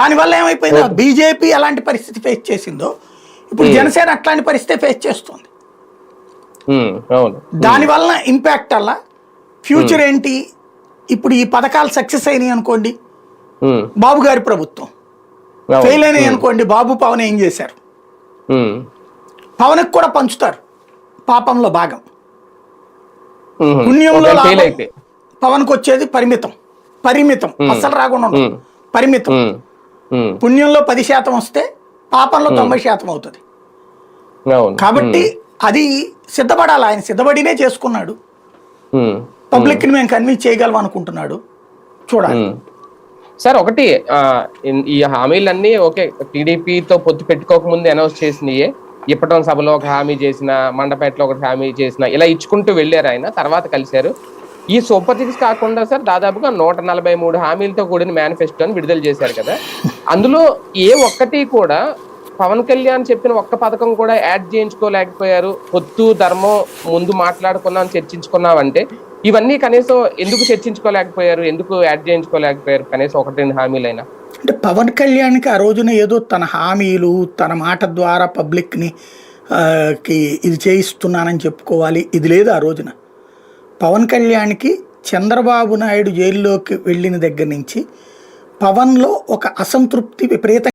దానివల్ల ఏమైపోయిందో బీజేపీ ఎలాంటి పరిస్థితి ఫేస్ చేసిందో ఇప్పుడు జనసేన అట్లాంటి పరిస్థితి ఫేస్ చేస్తుంది. దానివల్ల ఇంపాక్ట్ అలా ఫ్యూచర్ ఏంటి, ఇప్పుడు ఈ పథకాలు సక్సెస్ అయినాయి అనుకోండి, బాబు గారి ప్రభుత్వం ఫెయిల్ అయినాయి అనుకోండి, బాబు పవన్ ఏం చేశారు, పవన్కి కూడా పంచుతారు పాపంలో భాగం. పుణ్యంలో పవన్కి వచ్చేది పరిమితం అసలు రాకుండా ఉండదు, పరిమితం. పుణ్యంలో 10% వస్తే పాపంలో 90% అవుతుంది. కాబట్టి అది సిద్ధపడాలి, ఆయన సిద్ధపడినే చేసుకున్నాడు. పబ్లిక్ ని మేము కన్విన్స్ చేయగలం అనుకుంటున్నాడు, చూడాలి. సార్ ఒకటి ఈ హామీలన్నీ ఓకే, టీడీపీతో పొత్తు పెట్టుకోకముందు అనౌన్స్ చేసినయే, ఇప్పటం సభలో ఒక హామీ చేసిన, మండపేటలో ఒకటి హామీ చేసిన, ఇలా ఇచ్చుకుంటూ వెళ్ళారు. ఆయన తర్వాత కలిశారు. ఈ సూపర్ సిక్స్ కాకుండా సార్ దాదాపుగా 143 హామీలతో కూడిన మేనిఫెస్టోని విడుదల చేశారు కదా. అందులో ఏ ఒక్కటి కూడా పవన్ కళ్యాణ్ చెప్పిన ఒక్క పథకం కూడా యాడ్ చేయించుకోలేకపోయారు. పొత్తు ధర్మం ముందు మాట్లాడుకున్నాం, చర్చించుకున్నామంటే ఇవన్నీ కనీసం ఎందుకు చర్చించుకోలేకపోయారు, ఎందుకు యాడ్ చేయించుకోలేకపోయారు కనీసం 1-2 హామీలైనా? అంటే పవన్ కళ్యాణ్కి ఆ రోజున ఏదో తన హామీలు తన మాట ద్వారా పబ్లిక్ని ఇది చేయిస్తున్నానని చెప్పుకోవాలి, ఇది లేదు. ఆ రోజున పవన్ కళ్యాణ్కి చంద్రబాబు నాయుడు జైల్లోకి వెళ్ళిన దగ్గర నుంచి పవన్లో ఒక అసంతృప్తి విపరీతంగా